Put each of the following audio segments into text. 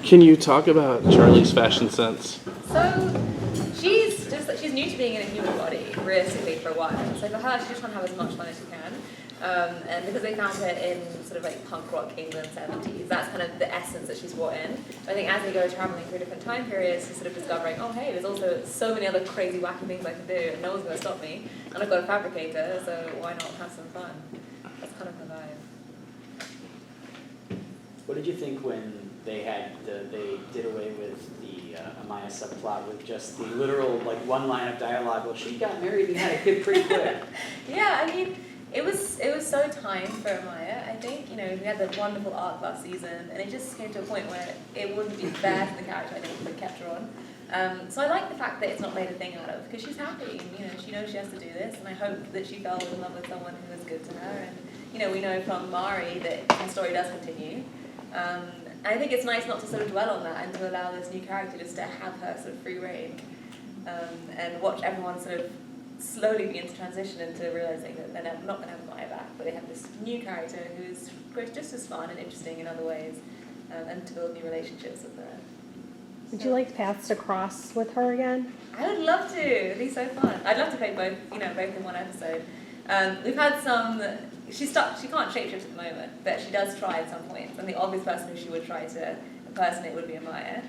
Can you talk about Charlie's fashion sense? So she's new to being in a human body, realistically, for a while. So for her, she just wants to have as much fun as she can. And because they found her in sort of like punk rock England 70s, that's kind of the essence that she's brought in. But I think as they go traveling through different time periods, she's sort of discovering, oh hey, there's also so many other crazy, wacky things I can do, and no one's going to stop me. And I've got a fabricator, so why not have some fun? That's kind of her vibe. What did you think when they did away with the Amaya subplot with just the literal like one line of dialogue? Well, she got married and had a kid pretty quick. Yeah, I mean, it was so timed for Amaya. I think we had the wonderful arc last season, and it just came to a point where it wouldn't be fair to the character. I think if they kept her on. So I like the fact that it's not made a thing out of, because she's happy. And, she knows she has to do this, and I hope that she fell in love with someone who was good to her. And we know from Mari that the story does continue. And I think it's nice not to sort of dwell on that and to allow this new character just to have her sort of free reign, and watch everyone sort of slowly begin to transition into realizing that they're not going to have Maya back, but they have this new character who's just as fun and interesting in other ways, and to build new relationships with her. Would you like paths to cross with her again? I would love to. It'd be so fun. I'd love to play both in one episode. We've had some. She can't shapeshift at the moment, but she does try at some points. And the obvious person who she would try to impersonate would be Amaya.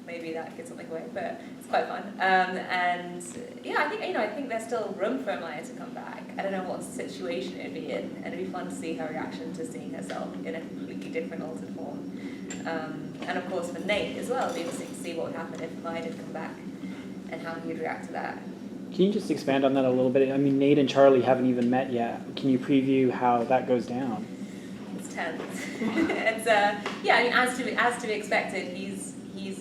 Maybe that gives something away, but it's quite fun. And yeah, I think there's still room for Amaya to come back. I don't know what situation it'd be in, and it'd be fun to see her reaction to seeing herself in a completely different, altered form. And of course for Nate as well, it'd be interesting to see what would happen if Amaya did come back, and how he would react to that. Can you just expand on that a little bit? I mean, Nate and Charlie haven't even met yet. Can you preview how that goes down? It's tense. It's as to be expected, he's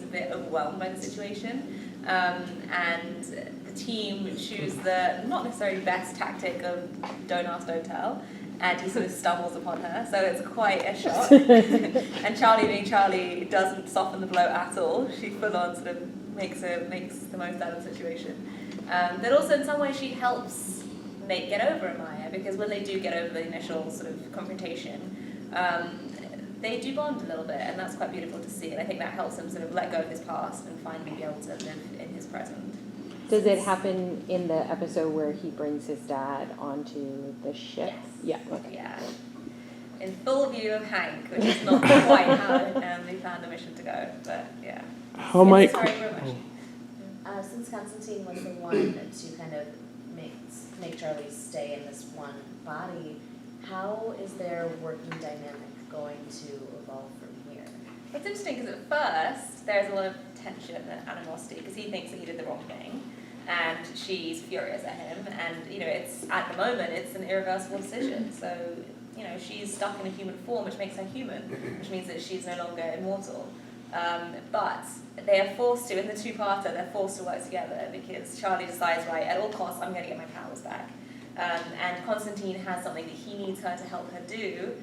a bit overwhelmed by the situation, and the team choose the not necessarily best tactic of don't ask, don't tell, and he sort of stumbles upon her, so it's quite a shock. And Charlie, being Charlie, doesn't soften the blow at all. She full on sort of makes the most out of the situation. But also in some way she helps Nate get over Amaya, because when they do get over the initial sort of confrontation, they do bond a little bit, and that's quite beautiful to see. And I think that helps him sort of let go of his past and finally be able to live in his present. Does it happen in the episode where he brings his dad onto the ship? Yes. Yeah. Okay. Yeah. In full view of Hank, which is not quite how they planned the mission to go, but yeah. How might... Since Constantine was the one to kind of make Charlie stay in this one body, how is their working dynamic going to evolve from here? It's interesting because at first there's a lot of tension and animosity because he thinks that he did the wrong thing, and she's furious at him, and it's at the moment it's an irreversible decision. So she's stuck in a human form, which makes her human, which means that she's no longer immortal. But they are forced to, in the two-parter, they're forced to work together because Charlie decides, right, at all costs, I'm going to get my powers back. And Constantine has something that he needs her to help her do,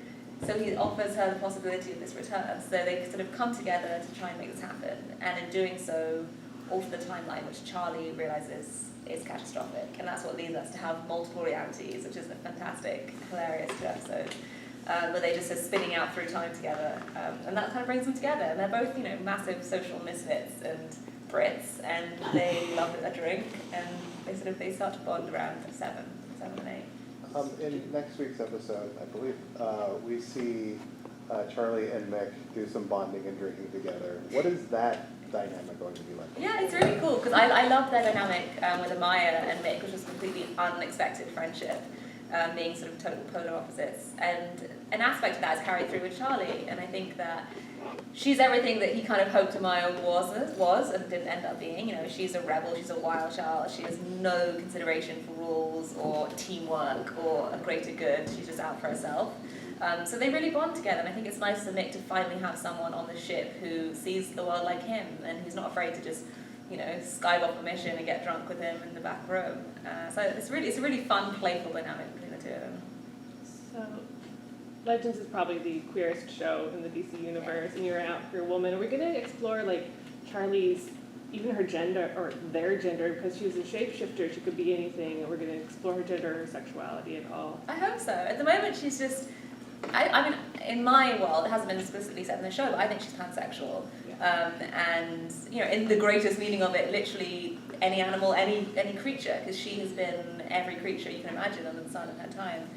so he offers her the possibility of this return. So they sort of come together to try and make this happen, and in doing so, alter the timeline, which Charlie realizes is catastrophic. And that's what leads us to have multiple realities, which is a fantastic, hilarious episode. Where they just are spinning out through time together, and that kind of brings them together. And they're both, massive social misfits and Brits, and they love a drink, and they start to bond around 7 and 8. In next week's episode, I believe, we see Charlie and Mick do some bonding and drinking together. What is that dynamic going to be like? Yeah, it's really cool because I love their dynamic with Amaya and Mick, which was a completely unexpected friendship. Being sort of total polar opposites, and an aspect of that is carried through with Charlie, and I think that she's everything that he kind of hoped Amaya was and didn't end up being. She's a rebel, she's a wild child, she has no consideration for rules or teamwork or a greater good, she's just out for herself. So they really bond together, and I think it's nice for Mick to finally have someone on the ship who sees the world like him, and who's not afraid to just skype off a mission and get drunk with him in the back room. So it's a really fun, playful dynamic between the two of them. So, Legends is probably the queerest show in the DC universe, and you're an out queer woman. Are we going to explore Charlie's, even her gender or their gender, because she's a shapeshifter? She could be anything, and we're going to explore her gender or sexuality at all. I hope so. At the moment, she's just. I mean, in my world, it hasn't been explicitly said in the show, but I think she's pansexual. And, in the greatest meaning of it, literally any animal, any creature, because she has been every creature you can imagine under the sun in her time.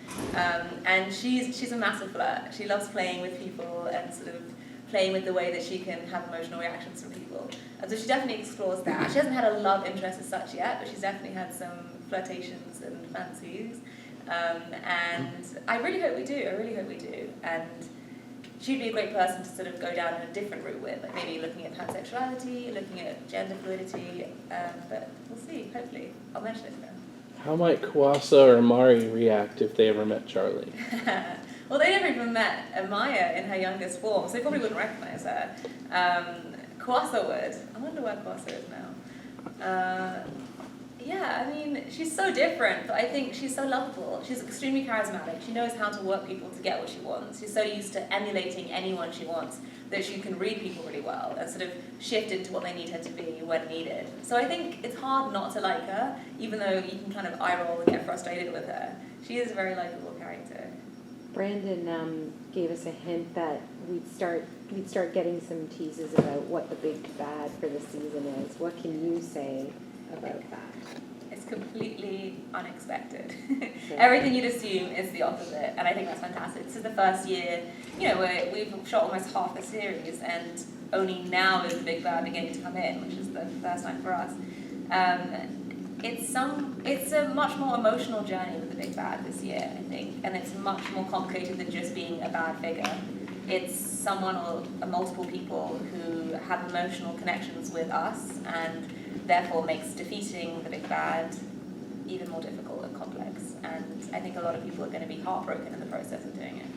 And she's a massive flirt. She loves playing with people and sort of playing with the way that she can have emotional reactions from people. And so she definitely explores that. She hasn't had a love interest as such yet, but she's definitely had some flirtations and fancies. And I really hope we do. And she'd be a great person to sort of go down a different route with, like maybe looking at pansexuality, looking at gender fluidity, but we'll see, hopefully. I'll mention it to her. How might Kwasa or Mari react if they ever met Charlie? Well, they never even met Amaya in her youngest form, so they probably wouldn't recognize her. Kwasa would. I wonder where Kwasa is now. Yeah, I mean, she's so different, but I think she's so lovable. She's extremely charismatic. She knows how to work people to get what she wants. She's so used to emulating anyone she wants that she can read people really well and sort of shift into what they need her to be when needed. So I think it's hard not to like her, even though you can kind of eye roll and get frustrated with her. She is a very likable character. Brandon gave us a hint that we'd start getting some teases about what the big bad for the season is. What can you say about that? It's completely unexpected. Sure. Everything you'd assume is the opposite, and I think that's fantastic. This is the first year, where we've shot almost half the series, and only now is the big bad beginning to come in, which is the first time for us. It's a much more emotional journey with the big bad this year, I think, and it's much more complicated than just being a bad figure. It's someone or multiple people who have emotional connections with us, and therefore makes defeating the big bad even more difficult and complex. And I think a lot of people are going to be heartbroken in the process of doing it.